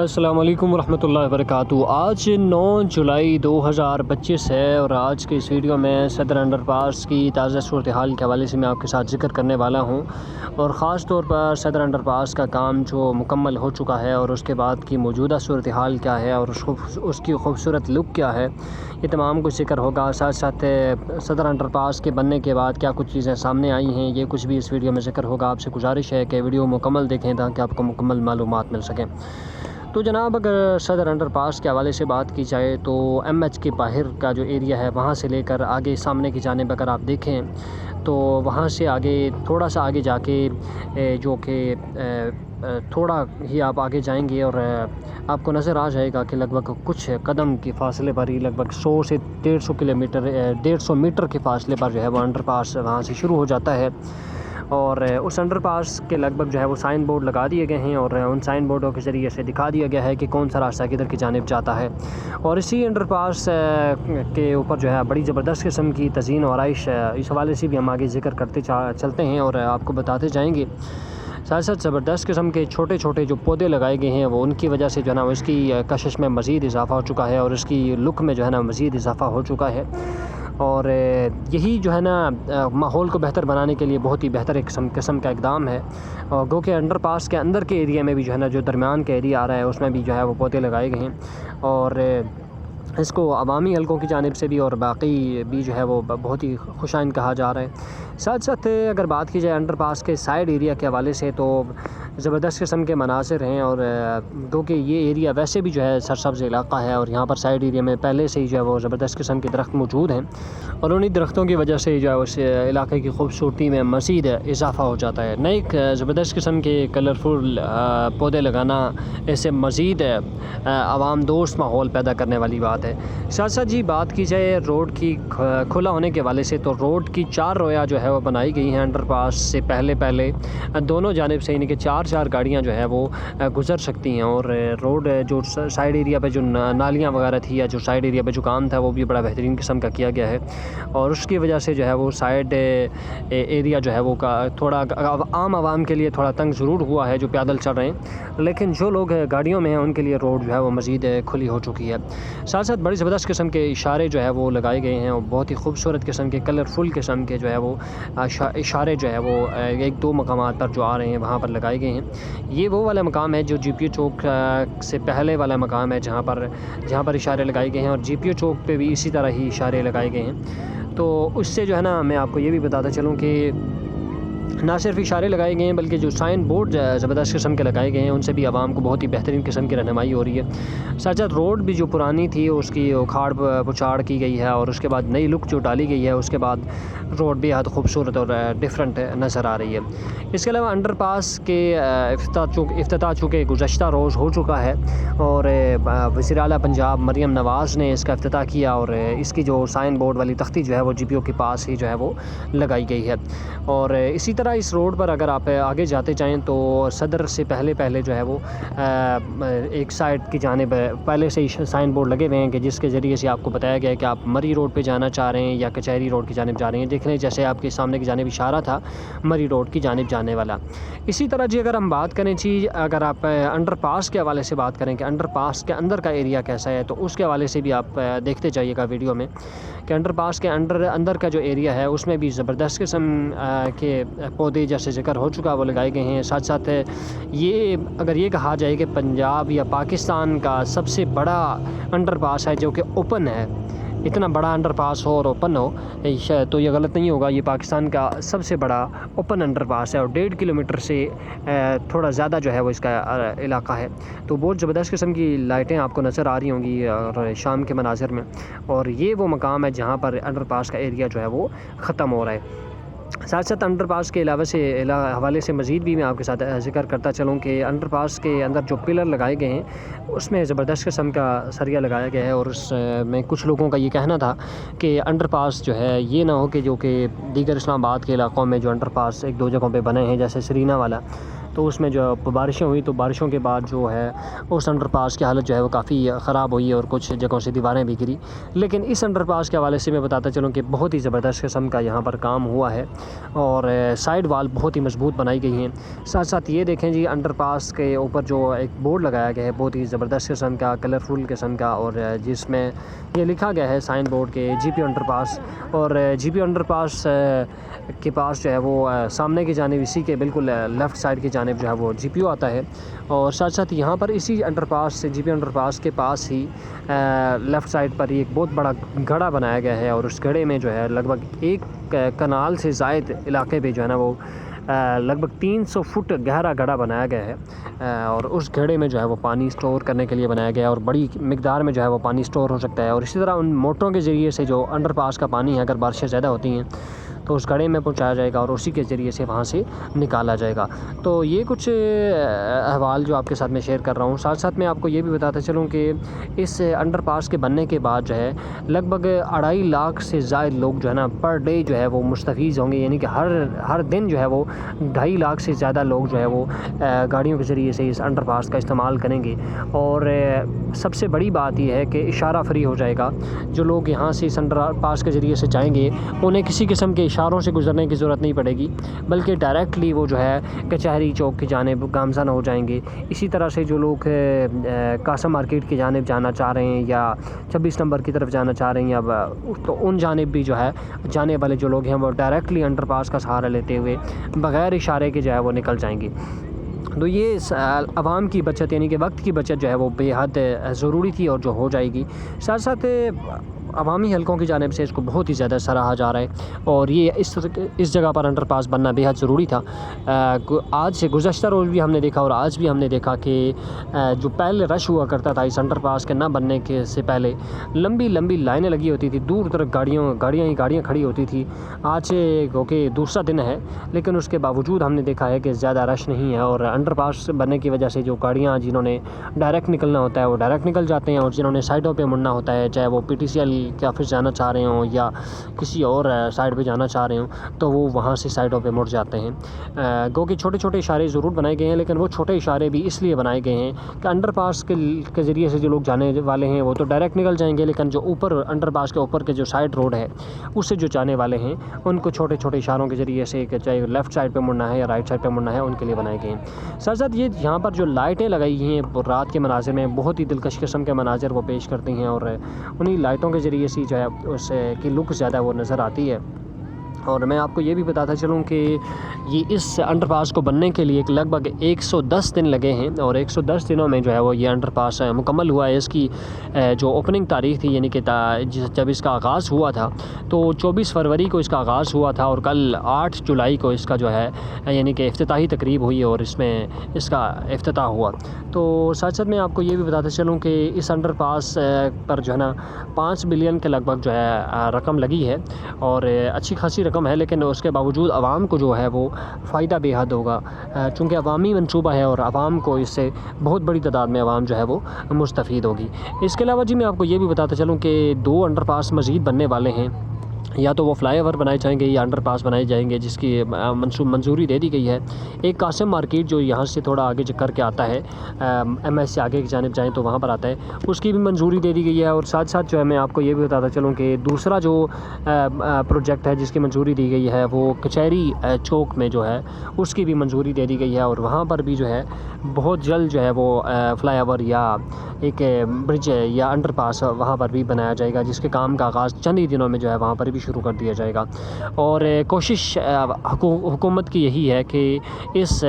السلام علیکم ورحمۃ اللہ وبرکاتہ۔ آج 9 جولائی 2025 ہے اور آج کے اس ویڈیو میں صدر انڈر پاس کی تازہ صورتحال کے حوالے سے میں آپ کے ساتھ ذکر کرنے والا ہوں، اور خاص طور پر صدر انڈر پاس کا کام جو مکمل ہو چکا ہے اور اس کے بعد کی موجودہ صورتحال کیا ہے اور اس کی خوبصورت لک کیا ہے، یہ تمام کچھ ذکر ہوگا۔ ساتھ ساتھ صدر انڈر پاس کے بننے کے بعد کیا کچھ چیزیں سامنے آئی ہیں، یہ کچھ بھی اس ویڈیو میں ذکر ہوگا۔ آپ سے گزارش ہے کہ ویڈیو مکمل دیکھیں تاکہ آپ کو مکمل معلومات مل سکیں۔ تو جناب، اگر صدر انڈر پاس کے حوالے سے بات کی جائے تو ایم ایچ کے باہر کا جو ایریا ہے وہاں سے لے کر آگے سامنے کی جانب اگر آپ دیکھیں تو وہاں سے آگے تھوڑا سا آگے جا کے جو کہ تھوڑا ہی آپ آگے جائیں گے اور آپ کو نظر آ جائے گا کہ لگ بھگ کچھ قدم کے فاصلے پر ہی لگ بھگ 100 سے 150 میٹر کے فاصلے پر جو ہے وہ انڈر پاس وہاں سے شروع ہو جاتا ہے، اور اس انڈر پاس کے لگ بھگ جو ہے وہ سائن بورڈ لگا دیے گئے ہیں اور ان سائن بورڈوں کے ذریعے سے دکھا دیا گیا ہے کہ کون سا راستہ کدھر کی جانب جاتا ہے۔ اور اسی انڈر پاس کے اوپر جو ہے بڑی زبردست قسم کی تزئین و آرائش اس حوالے سے بھی ہم آگے ذکر کرتے چلتے ہیں اور آپ کو بتاتے جائیں گے۔ ساتھ ساتھ زبردست قسم کے چھوٹے چھوٹے جو پودے لگائے گئے ہیں وہ ان کی وجہ سے جو ہے نا اس کی کشش میں مزید اضافہ ہو چکا ہے اور اس کی لک میں جو ہے نا مزید اضافہ ہو چکا ہے، اور یہی جو ہے نا ماحول کو بہتر بنانے کے لیے بہت ہی بہتر ایک قسم کا اقدام ہے۔ اور گو کہ انڈر پاس کے اندر کے ایریا میں بھی جو ہے نا جو درمیان کا ایریا آ رہا ہے اس میں بھی جو ہے وہ پودے لگائے گئے ہیں، اور اس کو عوامی حلقوں کی جانب سے بھی اور باقی بھی جو ہے وہ بہت ہی خوش آئند کہا جا رہا ہے۔ ساتھ ساتھ اگر بات کی جائے انڈر پاس کے سائڈ ایریا کے حوالے سے تو زبردست قسم کے مناظر ہیں، اور کیونکہ یہ ایریا ویسے بھی جو ہے سرسبز علاقہ ہے اور یہاں پر سائڈ ایریا میں پہلے سے ہی جو ہے وہ زبردست قسم کے درخت موجود ہیں، اور انہی درختوں کی وجہ سے جو ہے اس علاقے کی خوبصورتی میں مزید اضافہ ہو جاتا ہے۔ نئے ایک زبردست قسم کے کلرفل پودے لگانا ایسے مزید عوام دوست ماحول پیدا کرنے والی بات ہے۔ ساتھ ساتھ جی بات کی جائے روڈ کی کھلا ہونے کے حوالے سے تو روڈ کی 4 رویہ جو ہے وہ بنائی گئی ہیں انڈر پاس سے پہلے دونوں جانب سے، یعنی کہ 4 گاڑیاں جو ہے وہ گزر سکتی ہیں، اور روڈ جو سائڈ ایریا پہ جو نالیاں وغیرہ تھی یا جو سائڈ ایریا پہ جو کام تھا وہ بھی بڑا بہترین قسم کا کیا گیا ہے، اور اس کی وجہ سے جو ہے وہ سائڈ ایریا جو ہے وہ تھوڑا عام عوام کے لیے تھوڑا تنگ ضرور ہوا ہے جو پیدل چل رہے ہیں، لیکن جو لوگ گاڑیوں میں ہیں ان کے لیے روڈ جو ہے وہ مزید کھلی ہو چکی ہے۔ ساتھ ساتھ بڑی زبردست قسم کے اشارے جو ہے وہ لگائے گئے ہیں اور بہت ہی خوبصورت قسم کے کلرفل قسم کے جو ہے وہ اشارے جو ہے وہ 1-2 مقامات پر جو آ رہے ہیں وہاں پر لگائے گئے ہیں۔ یہ وہ والا مقام ہے جو جی پی او چوک سے پہلے والا مقام ہے جہاں پر اشارے لگائے گئے ہیں، اور جی پی او چوک پہ بھی اسی طرح ہی اشارے لگائے گئے ہیں۔ تو اس سے جو ہے نا میں آپ کو یہ بھی بتاتا چلوں کہ نہ صرف اشارے لگائے گئے ہیں بلکہ جو سائن بورڈ زبردست قسم کے لگائے گئے ہیں ان سے بھی عوام کو بہت ہی بہترین قسم کی رہنمائی ہو رہی ہے۔ ساتھ ساتھ روڈ بھی جو پرانی تھی اس کی اکھاڑ پچھاڑ کی گئی ہے، اور اس کے بعد نئی لک جو ڈالی گئی ہے اس کے بعد روڈ بھی بہت خوبصورت اور ڈیفرنٹ نظر آ رہی ہے۔ اس کے علاوہ انڈر پاس کے افتتاح چونکہ گزشتہ روز ہو چکا ہے، اور وزیر اعلیٰ پنجاب مریم نواز نے اس کا افتتاح کیا، اور اس کی جو سائن بورڈ والی تختی جو ہے وہ جی پی او کے پاس ہی جو ہے وہ لگائی گئی ہے۔ اور اسی طرح اس روڈ پر اگر آپ آگے جاتے جائیں تو صدر سے پہلے جو ہے وہ ایک سائڈ کی جانب پہلے سے ہی سائن بورڈ لگے ہوئے ہیں کہ جس کے ذریعے سے آپ کو بتایا گیا ہے کہ آپ مری روڈ پہ جانا چاہ رہے ہیں یا کچہری روڈ کی جانب جا رہے ہیں۔ دیکھ لیں جیسے آپ کے سامنے کی جانب اشارہ تھا مری روڈ کی جانب جانے والا۔ اسی طرح جی اگر ہم بات کریں اگر آپ انڈر پاس کے حوالے سے بات کریں کہ انڈر پاس کے اندر کا ایریا کیسا ہے تو اس کے حوالے سے بھی آپ دیکھتے جائیے گا ویڈیو میں کہ انڈر پاس کے اندر کا جو ایریا ہے اس میں بھی زبردست قسم کے پودے جیسے ذکر ہو چکا وہ لگائے گئے ہیں۔ ساتھ ساتھ یہ اگر یہ کہا جائے کہ پنجاب یا پاکستان کا سب سے بڑا انڈر پاس ہے جو کہ اوپن ہے، اتنا بڑا انڈر پاس ہو اور اوپن ہو تو یہ غلط نہیں ہوگا، یہ پاکستان کا سب سے بڑا اوپن انڈر پاس ہے، اور 1.5 کلومیٹر سے تھوڑا زیادہ جو ہے وہ اس کا علاقہ ہے۔ تو بہت زبردست قسم کی لائٹیں آپ کو نظر آ رہی ہوں گی اور شام کے مناظر میں، اور یہ وہ مقام ہے جہاں پر انڈر پاس کا ایریا جو ہے وہ ختم ہو رہا ہے۔ ساتھ ساتھ انڈر پاس کے حوالے سے مزید بھی میں آپ کے ساتھ ذکر کرتا چلوں کہ انڈر پاس کے اندر جو پلر لگائے گئے ہیں اس میں زبردست قسم کا سریا لگایا گیا ہے، اور اس میں کچھ لوگوں کا یہ کہنا تھا کہ انڈر پاس جو ہے یہ نہ ہو کہ جو کہ دیگر اسلام آباد کے علاقوں میں جو انڈر پاس 1-2 جگہوں پہ بنے ہیں جیسے سرینا والا، تو اس میں جو بارشیں ہوئی تو بارشوں کے بعد جو ہے اس انڈر پاس کی حالت جو ہے وہ کافی خراب ہوئی اور کچھ جگہوں سے دیواریں بھی گری. لیکن اس انڈر پاس کے حوالے سے میں بتاتا چلوں کہ بہت ہی زبردست قسم کا یہاں پر کام ہوا ہے اور سائڈ وال بہت ہی مضبوط بنائی گئی ہیں. ساتھ ساتھ یہ دیکھیں جی انڈر پاس کے اوپر جو ایک بورڈ لگایا گیا ہے بہت ہی زبردست قسم کا, کلرفل قسم کا, اور جس میں یہ لکھا گیا ہے سائن بورڈ کے جی پی انڈر پاس. اور جی پی انڈر پاس کے پاس جو ہے وہ سامنے کی جانب اسی کے بالکل لیفٹ سائڈ کی جانب جو ہے وہ جی پی او آتا ہے. اور ساتھ ساتھ یہاں پر اسی انڈر پاس سے جی پی انڈر پاس کے پاس ہی لیفٹ سائڈ پر ایک بہت بڑا گھڑا بنایا گیا ہے اور اس گھڑے میں جو ہے لگ بھگ ایک کنال سے زائد علاقے پہ جو ہے نا وہ لگ بھگ 300 فٹ گہرا گھڑا بنایا گیا ہے اور اس گھڑے میں جو ہے وہ پانی سٹور کرنے کے لیے بنایا گیا ہے اور بڑی مقدار میں جو ہے وہ پانی سٹور ہو سکتا ہے. اور اسی طرح ان موٹروں کے ذریعے سے جو انڈر پاس کا پانی ہے اگر بارشیں زیادہ ہوتی ہیں تو اس گھڑے میں پہنچایا جائے گا اور اسی کے ذریعے سے وہاں سے نکالا جائے گا. تو یہ کچھ احوال جو آپ کے ساتھ میں شیئر کر رہا ہوں. ساتھ ساتھ میں آپ کو یہ بھی بتاتا چلوں کہ اس انڈر پاس کے بننے کے بعد جو ہے لگ بھگ 2.5 لاکھ سے زائد لوگ جو ہے نا پر ڈے جو ہے وہ مستفیض ہوں گے, یعنی کہ ہر دن جو ہے وہ 2.5 لاکھ سے زیادہ لوگ جو ہے وہ گاڑیوں کے ذریعے سے اس انڈر پاس کا استعمال کریں گے. اور سب سے بڑی بات یہ ہے کہ اشارہ فری ہو جائے گا. جو لوگ یہاں سے اس انڈر پاس کے ذریعے سے جائیں گے انہیں کسی قسم کے اشاروں سے گزرنے کی ضرورت نہیں پڑے گی, بلکہ ڈائریکٹلی وہ جو ہے کچہری چوک کی جانب گامزن ہو جائیں گے. اسی طرح سے جو لوگ قاسم مارکیٹ کی جانب جانا چاہ رہے ہیں یا 26 نمبر کی طرف جانا چاہ رہے ہیں یا تو ان جانب بھی جو ہے جانے والے جو لوگ ہیں وہ ڈائریکٹلی انڈر پاس کا سہارا لیتے ہوئے بغیر اشارے کے جو ہے وہ نکل جائیں گے. تو یہ عوام کی بچت یعنی کہ وقت کی بچت جو ہے وہ بے حد ضروری تھی اور جو ہو جائے گی. ساتھ ساتھ عوامی حلقوں کی جانب سے اس کو بہت ہی زیادہ سراہا جا رہا ہے اور یہ اس جگہ پر انڈر پاس بننا بے حد ضروری تھا. آج سے گزشتہ روز بھی ہم نے دیکھا اور آج بھی ہم نے دیکھا کہ جو پہلے رش ہوا کرتا تھا اس انڈر پاس کے نہ بننے کے سے پہلے لمبی لمبی لائنیں لگی ہوتی تھی, دور تک گاڑیاں کھڑی ہوتی تھی. آج کیونکہ دوسرا دن ہے لیکن اس کے باوجود ہم نے دیکھا ہے کہ زیادہ رش نہیں ہے اور انڈر پاس بننے کی وجہ سے جو گاڑیاں جنہوں نے ڈائریکٹ نکلنا ہوتا ہے وہ ڈائریکٹ نکل جاتے ہیں اور جنہوں نے سائڈوں پہ مڑنا ہوتا ہے چاہے وہ پی ٹی سی ایل کے آفس جانا چاہ رہے ہوں یا کسی اور سائڈ پہ جانا چاہ رہے ہوں تو وہ وہاں سے سائڈوں پہ مڑ جاتے ہیں. گو کہ چھوٹے چھوٹے اشارے ضرور بنائے گئے ہیں لیکن وہ چھوٹے اشارے بھی اس لیے بنائے گئے ہیں کہ انڈر پاس کے ذریعے سے جو لوگ جانے والے ہیں وہ تو ڈائریکٹ نکل جائیں گے, لیکن جو اوپر انڈر پاس کے اوپر کے جو سائڈ روڈ ہے اس سے جو جانے والے ہیں ان کو چھوٹے چھوٹے اشاروں کے ذریعے سے کہ چاہے لیفٹ سائڈ پہ مڑنا ہے یا رائٹ سائڈ پہ مڑنا ہے ان کے لیے بنائے گئے ہیں. ساتھ ساتھ یہ یہاں پر جو لائٹیں لگائی ہیں رات کے مناظر میں بہت ہی دلکش قسم کے مناظر وہ پیش کرتی ہیں اور انہی لائٹوں کے ذریعے سے جو ہے اس کی لک زیادہ وہ نظر آتی ہے. اور میں آپ کو یہ بھی بتاتا چلوں کہ یہ اس انڈر پاس کو بننے کے لیے لگ بھگ 110 دن لگے ہیں اور 110 دنوں میں جو ہے وہ یہ انڈر پاس مکمل ہوا ہے. اس کی جو اوپننگ تاریخ تھی یعنی کہ جب اس کا آغاز ہوا تھا تو 24 فروری کو اس کا آغاز ہوا تھا اور کل 8 جولائی کو اس کا جو ہے یعنی کہ افتتاحی تقریب ہوئی اور اس میں اس کا افتتاح ہوا. تو ساتھ ساتھ میں آپ کو یہ بھی بتاتا چلوں کہ اس انڈر پاس پر جو ہے نا 5 بلین کے لگ بھگ جو ہے رقم لگی ہے اور اچھی خاصی رقم ہے, لیکن اس کے باوجود عوام کو جو ہے وہ فائدہ بے حد ہوگا چونکہ عوامی منصوبہ ہے اور عوام کو اس سے بہت بڑی تعداد میں عوام جو ہے وہ مستفید ہوگی. اس کے علاوہ جی میں آپ کو یہ بھی بتاتا چلوں کہ 2 انڈر پاس مزید بننے والے ہیں, یا تو وہ فلائی اوور بنائے جائیں گے یا انڈر پاس بنائے جائیں گے جس کی منظوری دے دی گئی ہے. ایک قاسم مارکیٹ جو یہاں سے تھوڑا آگے کر کے آتا ہے ایم ایس سے آگے کی جانب جائیں تو وہاں پر آتا ہے, اس کی بھی منظوری دے دی گئی ہے. اور ساتھ ساتھ جو ہے میں آپ کو یہ بھی بتاتا چلوں کہ دوسرا جو پروجیکٹ ہے جس کی منظوری دی گئی ہے وہ کچہری چوک میں جو ہے اس کی بھی منظوری دے دی گئی ہے اور وہاں پر بھی جو ہے بہت جلد جو ہے وہ فلائی اوور یا ایک برج یا انڈر پاس وہاں پر بھی بنایا جائے گا جس کے کام کا آغاز چند ہی دنوں میں جو ہے وہاں پر بھی شروع کر دیا جائے گا. اور کوشش حکومت کی یہی ہے کہ اس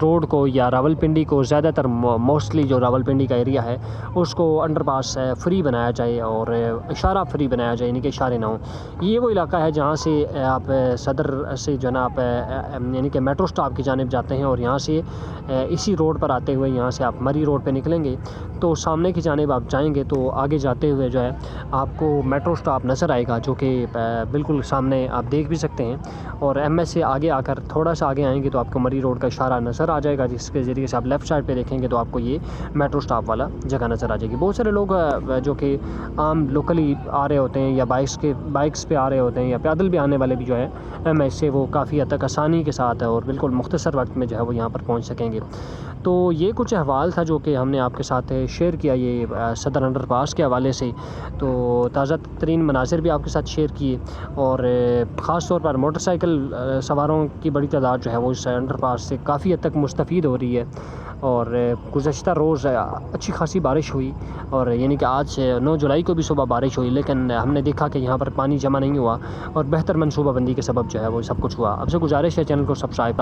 روڈ کو یا راولپنڈی کو زیادہ تر موسٹلی جو راولپنڈی کا ایریا ہے اس کو انڈر پاس فری بنایا جائے اور اشارہ فری بنایا جائے, یعنی کہ اشارے نہ ہوں. یہ وہ علاقہ ہے جہاں سے آپ صدر سے جو ہے نا آپ یعنی کہ میٹرو اسٹاپ کی جانب جاتے ہیں اور یہاں سے اسی روڈ پر آتے ہوئے یہاں سے آپ مری روڈ پہ نکلیں گے تو سامنے کی جانب آپ جائیں گے تو آگے جاتے ہوئے جو ہے آپ کو میٹرو اسٹاپ نظر آئے گا جو کہ بالکل سامنے آپ دیکھ بھی سکتے ہیں، اور ایم ایس سے آگے آ کر تھوڑا سا آگے آئیں گے تو آپ کو مری روڈ کا اشارہ نظر آ جائے گا، جس کے ذریعے سے آپ لیفٹ سائڈ پہ دیکھیں گے تو آپ کو یہ میٹرو اسٹاپ والا جگہ نظر آ جائے گی۔ بہت سارے لوگ جو کہ عام لوکلی آ رہے ہوتے ہیں یا بائکس پہ آ رہے ہوتے ہیں یا پیدل بھی آنے والے بھی جو ہے ایم ایس سے، وہ کافی حد تک آسانی کے ساتھ اور بالکل مختصر وقت میں جو ہے وہ یہاں پر پہنچ سکیں گے۔ تو یہ کچھ احوال تھا جو کہ ہم نے آپ کے ساتھ شیئر کیا یہ صدر انڈر پاس کے حوالے سے، تو تازہ ترین مناظر بھی آپ کے ساتھ شیئر کیے، اور خاص طور پر موٹر سائیکل سواروں کی بڑی تعداد جو ہے وہ اس انڈر پاس سے کافی حد تک مستفید ہو رہی ہے، اور گزشتہ روز اچھی خاصی بارش ہوئی، اور یعنی کہ آج 9 جولائی کو بھی صبح بارش ہوئی، لیکن ہم نے دیکھا کہ یہاں پر پانی جمع نہیں ہوا، اور بہتر منصوبہ بندی کے سبب جو ہے وہ سب کچھ ہوا۔ اب سے گزارش ہے چینل کو سبسکرائب